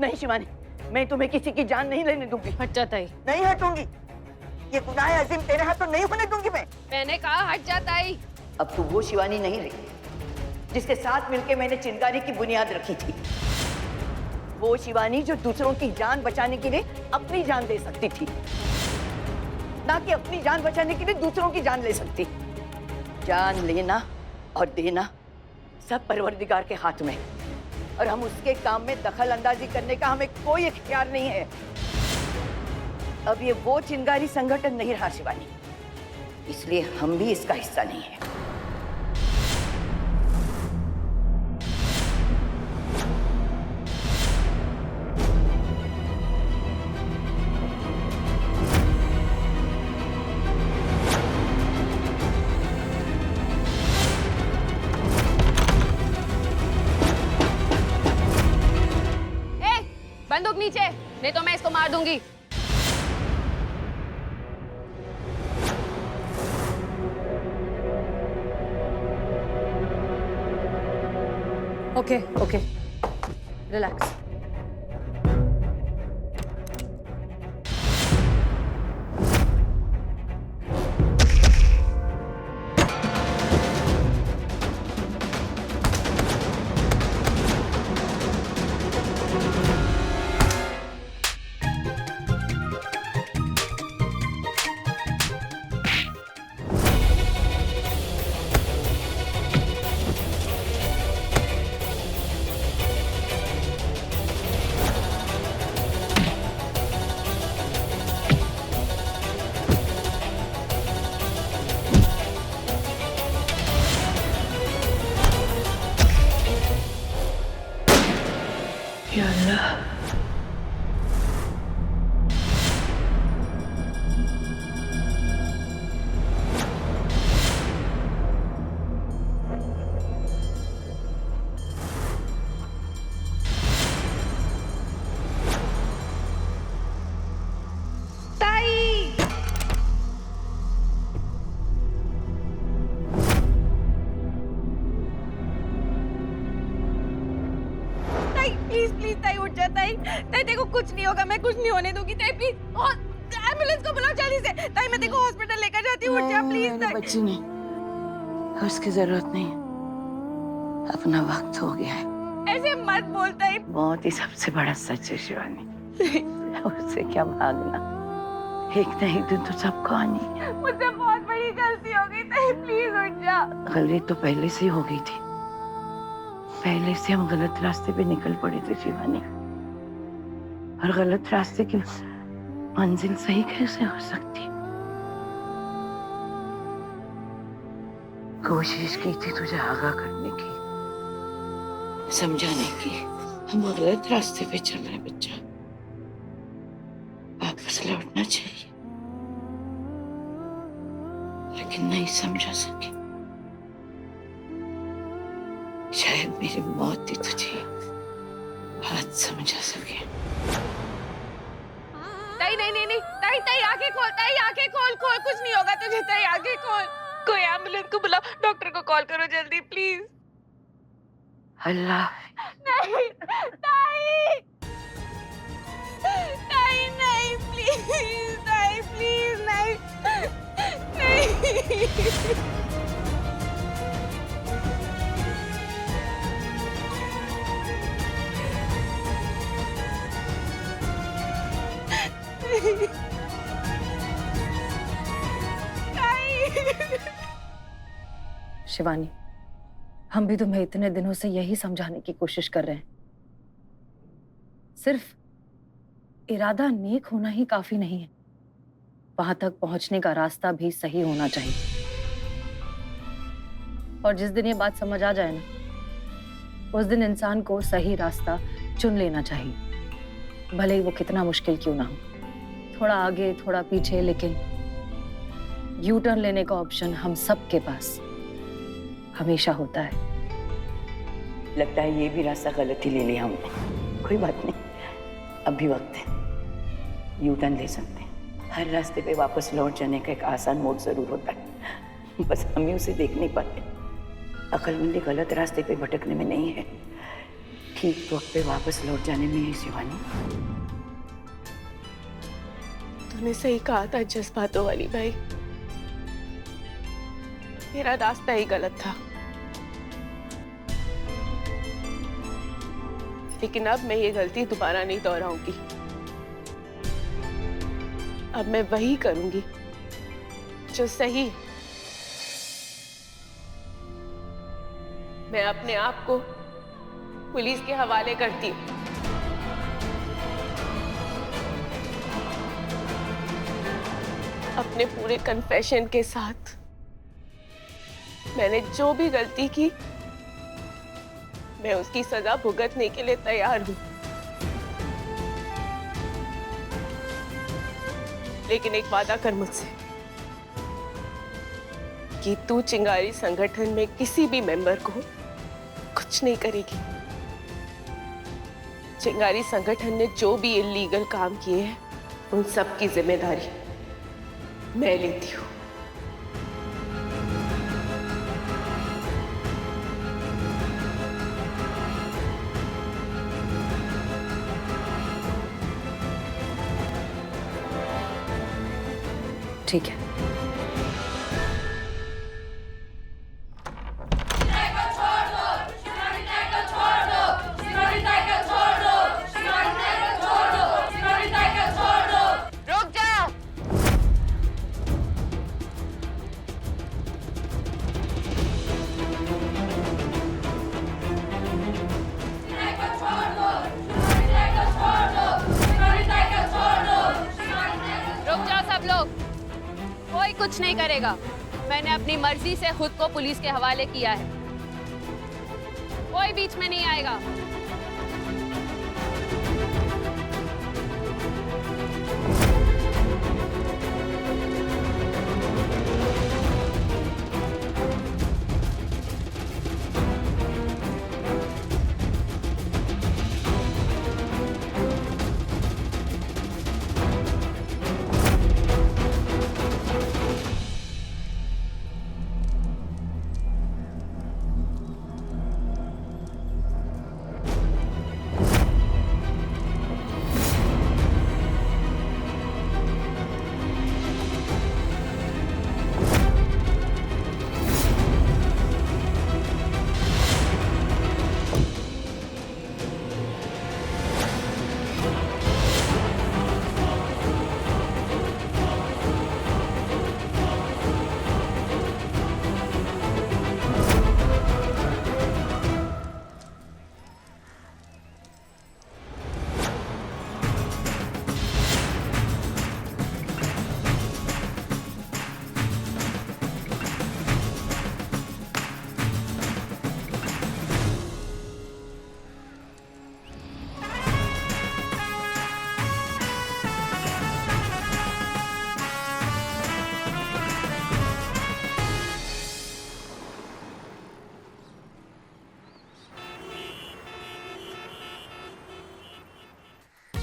नहीं शिवानी, मैं तुम्हें किसी की जान नहीं लेने दूंगी। हट जा ताई। नहीं हटूंगी, ये गुनाह अजीम तेरे हाथों नहीं होने दूंगी मैं। मैंने कहा हट जा ताई। अब तू वो शिवानी नहीं रही जिसके साथ मिलकर मैंने चिंगारी की बुनियाद रखी थी। वो शिवानी जो दूसरों की जान बचाने के लिए अपनी जान दे सकती थी, ना कि अपनी जान बचाने के लिए दूसरों की जान ले सकती। जान लेना और देना सब परवरदिगार के हाथ में, और हम उसके काम में दखल अंदाजी करने का हमें कोई इख्तियार नहीं है। अब ये वो चिंगारी संगठन नहीं रहा शिवानी, इसलिए हम भी इसका हिस्सा नहीं है। बंदूक नीचे, नहीं तो मैं इसको मार दूंगी। Okay okay, relax. या अल्लाह, प्लीज प्लीज ताई उठ जा ताई। ताई देखो कुछ नहीं होगा, मैं कुछ नहीं होने दूंगी ताई, प्लीज। और एम्बुलेंस को बुलाओ जल्दी से ताई, मैं देखो हॉस्पिटल लेकर जाती हूँ। उठ जा प्लीज ताई। बच्ची नहीं, उसकी जरूरत नहीं, अपना वक्त हो गया है। ऐसे मत बोल ताई। मौत ही सबसे बड़ा सच है शिवानी, उससे क्या भागना, एक ना एक दिन तो सबको आनी है। मुझसे बहुत बड़ी गलती हो गई ताई, प्लीज उठ जा। गलती तो पहले से ही हो गई थी, पहले से हम गलत रास्ते पे निकल पड़े थे शिवानी, और गलत रास्ते की मंजिल सही कैसे हो सकती। कोशिश की थी तुझे आगाह करने की, समझाने की, हम गलत रास्ते पे चल रहे बच्चा, वापस लौटना चाहिए, लेकिन नहीं समझा सकी। शायद मेरी मौत ही तुझे आज समझा सके। ताई नहीं नहीं नहीं ताई, ताई आंखें खोल, ताई आंखें खोल, खोल, कुछ नहीं होगा तुझे ताई, आंखें खोल। कोई एम्बुलेंस को बुलाओ, डॉक्टर को कॉल करो जल्दी प्लीज। अल्लाह, नहीं ताई, ताई नहीं प्लीज, ताई प्लीज नहीं, नहीं। शिवानी, हम भी तुम्हें इतने दिनों से यही समझाने की कोशिश कर रहे हैं, सिर्फ इरादा नेक होना ही काफी नहीं है, वहां तक पहुंचने का रास्ता भी सही होना चाहिए। और जिस दिन ये बात समझ आ जाए ना, उस दिन इंसान को सही रास्ता चुन लेना चाहिए, भले ही वो कितना मुश्किल क्यों ना हो। थोड़ा आगे थोड़ा पीछे, लेकिन यू टर्न लेने का ऑप्शन हम सबके पास हमेशा होता है। लगता है ये भी रास्ता गलत ही ले लिया हमने, कोई बात नहीं, अब भी वक्त है, यू टर्न ले सकते हैं। हर रास्ते पे वापस लौट जाने का एक आसान मोड़ जरूर होता है, बस हम ही उसे देख नहीं पाते। अक्लमंदी गलत रास्ते पे भटकने में नहीं है, ठीक वक्त पे वापस लौट जाने में है शिवानी। तूने सही कहा था जज्बातों वाली भाई, मेरा रास्ता ही गलत था। लेकिन अब मैं ये गलती दोबारा नहीं दोहराऊंगी। अब मैं वही करूंगी जो सही। मैं अपने आप को पुलिस के हवाले करती हूँ। अपने पूरे कन्फेशन के साथ मैंने जो भी गलती की, मैं उसकी सजा भुगतने के लिए तैयार हूं। लेकिन एक वादा कर मुझसे कि तू चिंगारी संगठन में किसी भी मेंबर को कुछ नहीं करेगी। चिंगारी संगठन ने जो भी इल्लीगल काम किए हैं, उन सब की जिम्मेदारी मैं लेती हूँ। ठीक है। रुक जाओ। रुक जाओ सब लोग, कोई कुछ नहीं करेगा। मैंने अपनी मर्जी से खुद को पुलिस के हवाले किया है। कोई बीच में नहीं आएगा।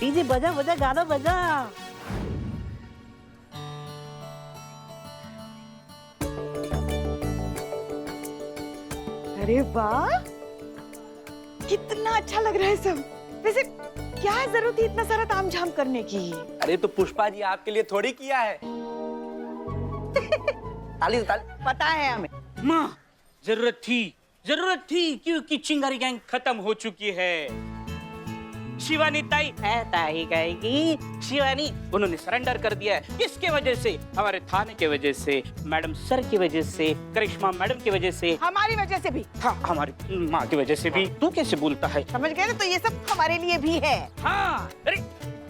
डीजे बजा बजा, गाना बजा। अरे वाह, कितना अच्छा लग रहा है सब। वैसे क्या जरूरत थी इतना सारा तामझाम करने की? अरे तो पुष्पा जी आपके लिए थोड़ी किया है। ताली तो ताली। पता है हमें। माँ, जरूरत थी क्योंकि चिंगारी गैंग खत्म हो चुकी है। शिवानी ताई है, ताई गाएगी शिवानी। उन्होंने सरेंडर कर दिया है। किसके वजह से? हमारे थाने के वजह से, मैडम सर की वजह से, करिश्मा मैडम की वजह से, हमारी वजह से भी। हाँ, हमारी माँ की वजह से भी। तू कैसे बोलता है? समझ गए ना? तो ये सब हमारे लिए भी है। हाँ, अरे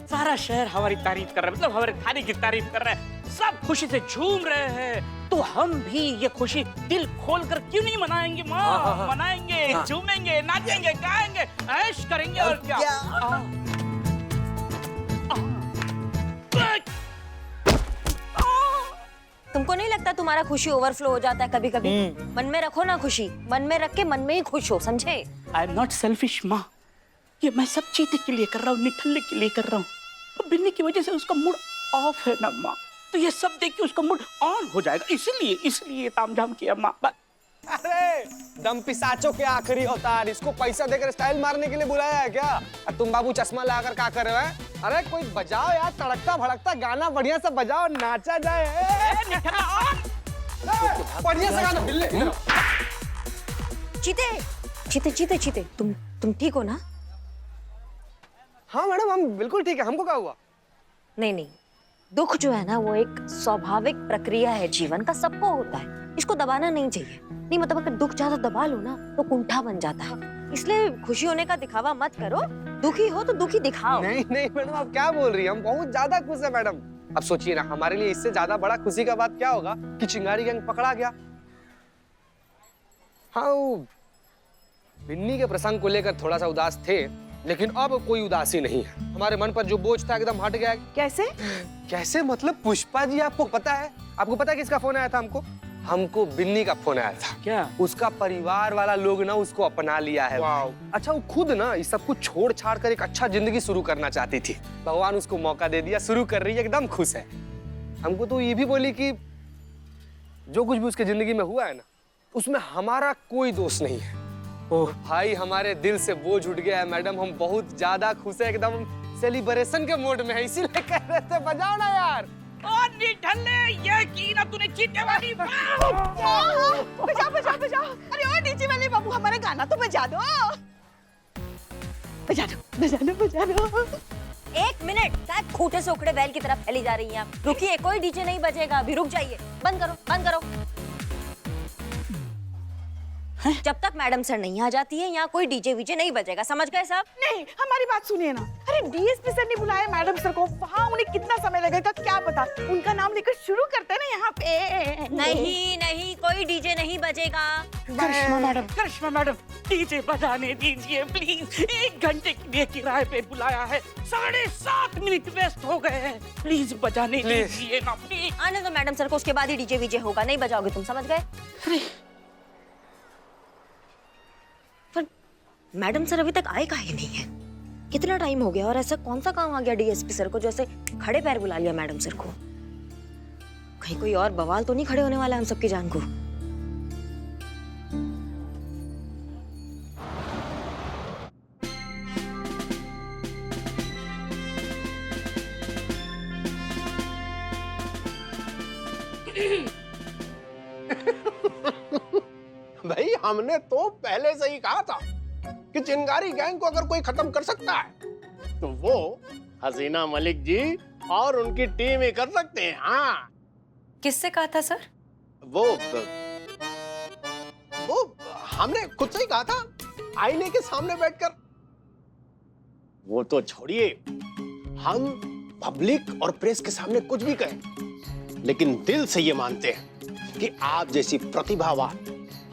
सारा शहर हमारी तारीफ कर रहा है, मतलब हमारे थाने की तारीफ कर रहा है। सब खुशी से झूम रहे हैं, तो हम भी ये खुशी दिल खोल कर क्यों नहीं मनाएंगे माँ? मनाएंगे, झूमेंगे, नाचेंगे, गाएंगे, ऐश करेंगे और क्या? तुमको नहीं लगता तुम्हारा खुशी ओवरफ्लो हो जाता है कभी कभी? मन में रखो ना खुशी, मन में रख के मन में ही खुश हो, समझे? आई एम नॉट सेल्फिश माँ, ये मैं सब चीते के लिए कर रहा हूँ, निठल्ले के लिए कर रहा हूँ। तो बिन्नी की वजह से उसका मूड ऑफ है ना माँ, तो ये सब देख के उसका मूड ऑन हो जाएगा। इसलिए तामझाम किया माँ। अरे दम पिसाचों के आखिरी अवतार, इसको पैसा देकर स्टाइल मारने के लिए बुलाया है क्या? और तुम बाबू चश्मा लगाकर क्या कर रहे हो? अरे कोई बजाओ यार, तड़कता भड़कता गाना बढ़िया सा बजाओ, नाचा जाए। बढ़िया सा गाना। चीते चीते चीते चीते, तुम ठीक हो ना? हाँ मैडम, हम बिल्कुल ठीक है। हमको क्या हुआ? नहीं, दुख जो है ना वो एक स्वाभाविक प्रक्रिया है जीवन का, सबको होता है, इसको दबाना नहीं चाहिए। नहीं मतलब अगर दुख ज्यादा दबा लो ना तो कुंठा बन जाता है, इसलिए खुशी होने का दिखावा मत करो, दुखी हो तो दुखी दिखाओ। नहीं मैडम, आप क्या बोल रही हैं? हम बहुत ज्यादा खुश है मैडम। अब सोचिए ना, हमारे लिए इससे ज्यादा बड़ा खुशी का बात क्या होगा कि चिंगारी गैंग पकड़ा गया। हाँ, बिन्नी के प्रसंग को लेकर थोड़ा सा उदास थे, लेकिन अब कोई उदासी नहीं है। हमारे मन पर जो बोझ था एकदम हट गया। कैसे? कैसे मतलब पुष्पा जी, आपको पता है? आपको पता है किसका फोन आया था हमको बिन्नी का फोन आया था। क्या? उसका परिवार वाला लोग ना उसको अपना लिया है। अच्छा, वो खुद ना इस सब कुछ छोड़ छाड़ कर एक अच्छा जिंदगी शुरू करना चाहती थी। भगवान उसको मौका दे दिया, शुरू कर रही है, एकदम खुश है। हमको तो ये भी बोली कि जो कुछ भी उसके जिंदगी में हुआ है ना, उसमें हमारा कोई दोष नहीं है। ओह भाई, हमारे दिल से बोझ उठ गया है मैडम, हम बहुत ज्यादा खुश है, एकदम सेलिब्रेशन के मोड में है, इसीलिए कह रहे थे बजाओ ना यार। और निठल्ले, ये की ना तूने चीते वाली। बजाओ। अरे ओ नीचे वाले बाबू, हमारा गाना तो बजा दो। बजा दो। 1 मिनट, शायद खूंटे से उखड़े बैल की तरफ फैली जा रही हैं आप। रुकिए, कोई डीजे नहीं बजेगा अभी, रुक जाइए, बंद करो। जब तक मैडम सर नहीं आ जाती है यहाँ कोई डीजे वीजे नहीं बजेगा, समझ गए साहब? नहीं, हमारी बात सुनिए ना। अरे डीएसपी सर ने बुलाया मैडम सर को, वहाँ उन्हें कितना समय लगेगा क्या पता। उनका नाम लेकर शुरू करते हैं ना यहाँ पे। नहीं, कोई डीजे नहीं बजेगा। करिश्मा मैडम, डीजे बजाने दीजिए प्लीज। 1 घंटे के लिए किराए पे बुलाया है, 7.5 मिनट वेस्ट हो गए हैं, प्लीज बजाने दीजिए ना प्लीज। आने दो मैडम सर को, उसके बाद ही डीजे वीजे होगा, नहीं बजाओगे तुम, समझ गए? पर मैडम सर अभी तक आए काहे नहीं है? कितना टाइम हो गया और ऐसा कौन सा काम आ गया डीएसपी सर को जो ऐसे खड़े पैर बुला लिया मैडम सर को? कहीं कोई और बवाल तो नहीं खड़े होने वाला हम सबकी जान को? भाई हमने तो पहले से ही कहा था कि चिंगारी गैंग को अगर कोई खत्म कर सकता है तो वो हसीना मलिक जी और उनकी टीम ही कर सकते हैं। हाँ, किससे कहा था सर? वो हमने खुद से ही कहा था, आईने के सामने बैठकर। वो तो छोड़िए, हम पब्लिक और प्रेस के सामने कुछ भी कहें, लेकिन दिल से ये मानते हैं कि आप जैसी प्रतिभावान,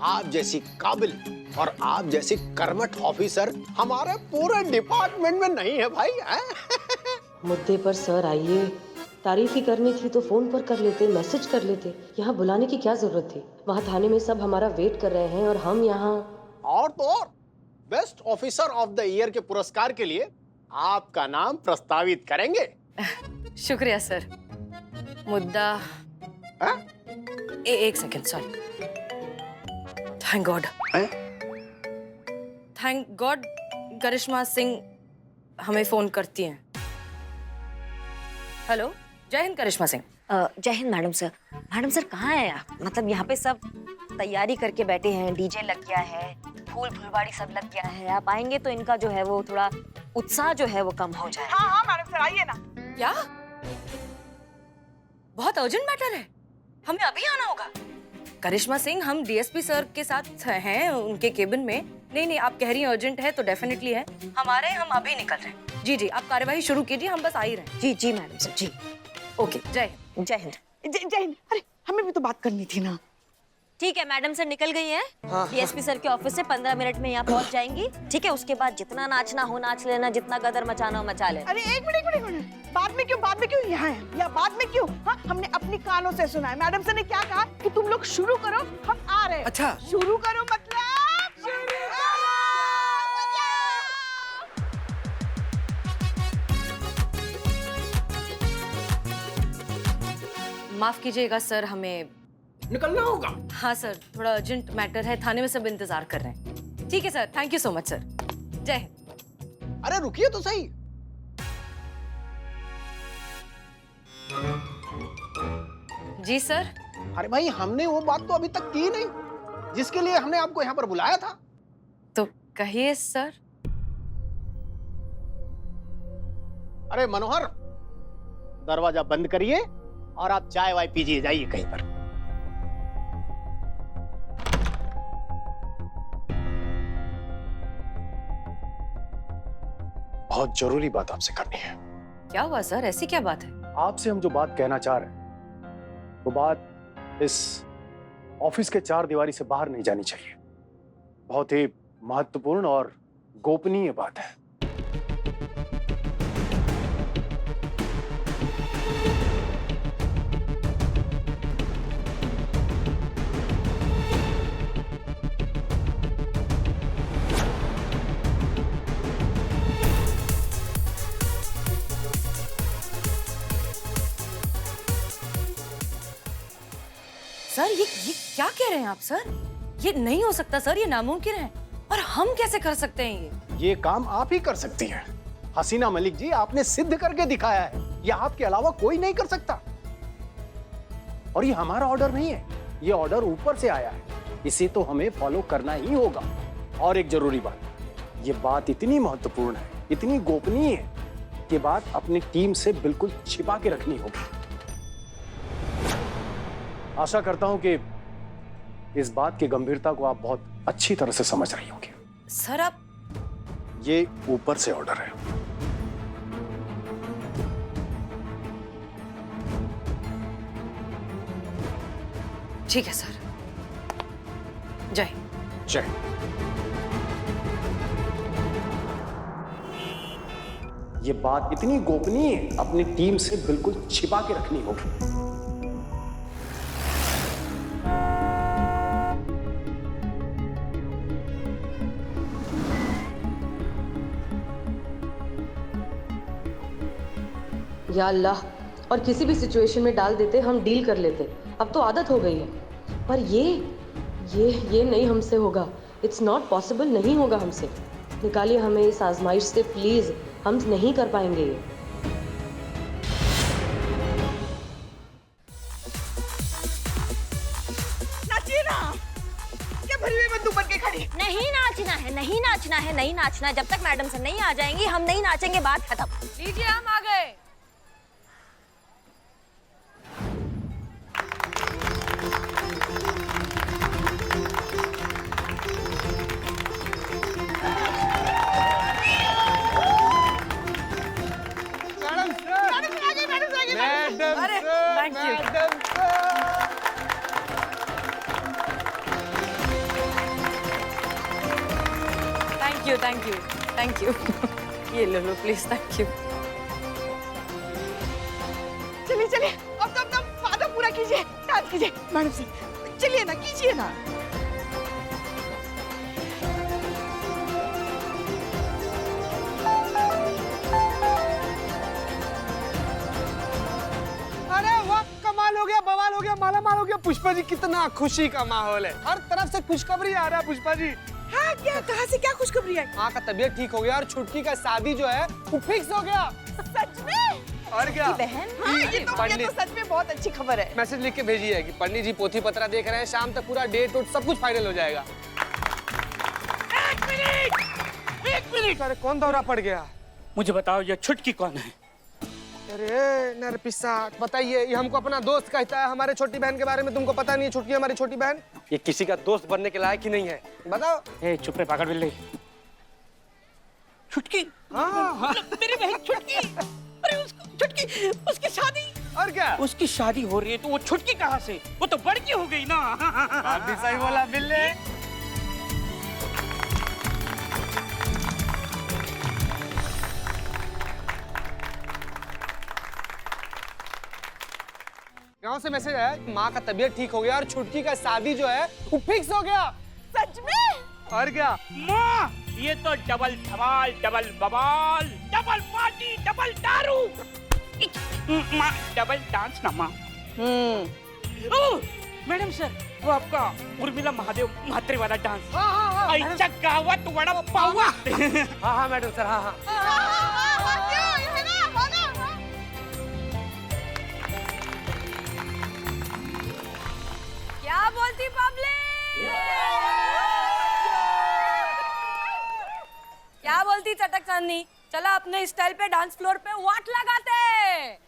आप जैसी काबिल और आप जैसी कर्मठ ऑफिसर हमारे पूरे डिपार्टमेंट में नहीं है भाई। मुद्दे पर सर आइए, तारीफ ही करनी थी तो फोन पर कर लेते, मैसेज कर लेते, यहाँ बुलाने की क्या जरूरत थी? वहाँ थाने में सब हमारा वेट कर रहे हैं और हम यहाँ। और तो और best officer of the year के पुरस्कार के लिए आपका नाम प्रस्तावित करेंगे। शुक्रिया सर। मुद्दा एक सेकंड, सॉरी। थैंक गॉड करिश्मा सिंह हमें फोन करती हैं। हेलो, जय हिंद करिश्मा सिंह। जय Hind madam sir. Madam sir कहाँ है आप? मतलब यहाँ पे सब तैयारी करके बैठे हैं, डीजे लग गया है, फुलवाड़ी सब लग गया है, आप आएंगे तो इनका जो है वो थोड़ा उत्साह जो है वो कम हो जाए। हाँ मैडम सर आइए ना। क्या? बहुत अर्जेंट मैटर है, हमें अभी आना होगा। करिश्मा सिंह, हम डीएसपी सर के साथ हैं उनके केबिन में। नहीं, आप कह रही हैं अर्जेंट है तो डेफिनेटली है, हम अभी निकल रहे हैं। जी, आप कार्यवाही शुरू कीजिए, हम बस आ ही रहे हैं। जी मैडम सर, जी। ओके, जय हिंद। जय हिंद। अरे हमें भी तो बात करनी थी ना। ठीक है, मैडम सर निकल गई हैं। डीएसपी सर के ऑफिस से 15 मिनट में यहाँ पहुँच जाएंगी। ठीक है, उसके बाद जितना नाचना हो नाच लेना, जितना गदर मचाना हो मचा लेना। अरे एक मिनट, बाद में क्यों यहाँ है या बाद में क्यों? हाँ, हमने अपनी कानों से सुना है। मैडम सर ने क्या कहा कि तुम लोग शुरू करो, हम आ रहे हैं। अच्छा, शुरू करो मतलब माफ कीजिएगा सर, हमें निकलना होगा। हाँ सर, थोड़ा अर्जेंट मैटर है, थाने में सब इंतजार कर रहे हैं। ठीक है sir, thank you so much sir. जय हिंद। अरे रुकिए तो सही। जी सर। अरे भाई, हमने वो बात तो अभी तक की नहीं जिसके लिए हमने आपको यहाँ पर बुलाया था। तो कहिए सर। अरे मनोहर, दरवाजा बंद करिए और आप चाय वाय पीजिए, जाइए कहीं पर। बहुत जरूरी बात आपसे करनी है। क्या हुआ सर, ऐसी क्या बात है? आपसे हम जो बात कहना चाह रहे हैं वो बात इस ऑफिस के चार दीवारी से बाहर नहीं जानी चाहिए। बहुत ही महत्वपूर्ण और गोपनीय बात है। सर ये क्या कह रहे हैं आप सर? ये नहीं हो सकता सर, ये नामुमकिन है। और हम कैसे कर सकते हैं ये काम आप ही कर सकती हैं। हसीना मलिक जी, आपने सिद्ध करके दिखाया है, ये आपके अलावा कोई नहीं कर सकता। और ये हमारा ऑर्डर नहीं है, ये ऑर्डर ऊपर से आया है, इसे तो हमें फॉलो करना ही होगा। और एक जरूरी बात, ये बात इतनी महत्वपूर्ण है, इतनी गोपनीय है कि बात अपनी टीम से बिल्कुल छिपा के रखनी होगी। आशा करता हूं कि इस बात की गंभीरता को आप बहुत अच्छी तरह से समझ रही होंगी। सर आप, ये ऊपर से ऑर्डर है। ठीक है सर। जय जय। ये बात इतनी गोपनीय है, अपनी टीम से बिल्कुल छिपा के रखनी होगी। या अल्लाह, और किसी भी सिचुएशन में डाल देते, हम डील कर लेते। अब तो आदत हो गई है, पर ये नहीं हमसे होगा। इट्स नॉट पॉसिबल, नहीं होगा हमसे। निकालिए हमें इस आजमाइश से प्लीज, हम नहीं कर पाएंगे ये। नाचिए ना, क्या भरी हुई बंदूक बन के खड़ी? नहीं नाचना है, नहीं नाचना है, नहीं नाचना है। जब तक मैडम से नहीं आ जाएंगी हम नहीं नाचेंगे, बात खत्म। लीजिए, हम आ गए। अरे थैंक यू। थैंक यू ये लो प्लीज, थैंक यू। चलिए अब तो अपना वादा पूरा कीजिए, डांस कीजिए मैडम से। चलिए ना, कीजिए ना। अरे वाह, कमाल हो गया, बवाल हो गया, माला माल हो गया। पुष्पा जी, कितना खुशी का माहौल है, हर तरफ से खुशखबरी आ रहा है। पुष्पा जी, हाँ, क्या, कहाँ से क्या खुशखबरी आई? माँ का तबीयत ठीक हो गया और छुटकी का शादी जो है वो फिक्स हो गया। सच में? और क्या बहन, हाँ, ये तो सच में बहुत अच्छी खबर है। मैसेज लिख के भेजी है कि पंडित जी पोथी पत्रा देख रहे हैं, शाम तक पूरा डेट उट सब कुछ फाइनल हो जाएगा। एक मिनट। अरे कौन दौरा पड़ गया? मुझे बताओ, ये छुटकी कौन है? अरे नरपिसा, बताइए, ये हमको अपना दोस्त कहता है। हमारे छोटी बहन के बारे में तुमको पता नहीं है? छुटकी हमारी छोटी बहन, ये किसी का दोस्त बनने के लायक ही नहीं है। बताओ। ए चुप रे पागल बिल्ली। छुटकी? हाँ, मेरी बहन छुटकी। अरे छुटकी, उसकी शादी। और क्या, उसकी शादी हो रही है तो वो छुटकी कहाँ से? वो तो बड़की हो गई ना। आप भी सही बोला बिल्ले। गांव से मैसेज आया, माँ का तबीयत ठीक हो गया और छुटकी का शादी जो है वो फिक्स हो गया। सच में? और क्या माँ, ये तो डबल धमाल, डबल बवाल, डबल पार्टी, डबल दारू, माँ डबल डांस ना माँ। मैडम सर, वो आपका उर्मिला महादेव म्हात्रे वाला डांस, हाँ आईच्या गावात वडा पावा. हाँ मैडम सर, हाँ. क्या बोलती पब्लिक? क्या बोलती चटक चांदनी? चला अपने स्टाइल पे डांस फ्लोर पे वाट लगाते हैं.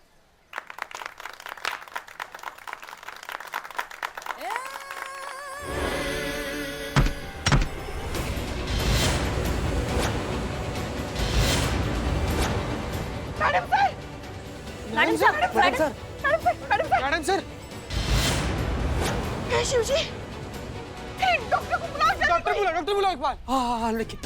Madam sir. शिवजी, डॉक्टर को बुलाओ. डॉक्टर बुलाओ एक बार. हाँ लेकिन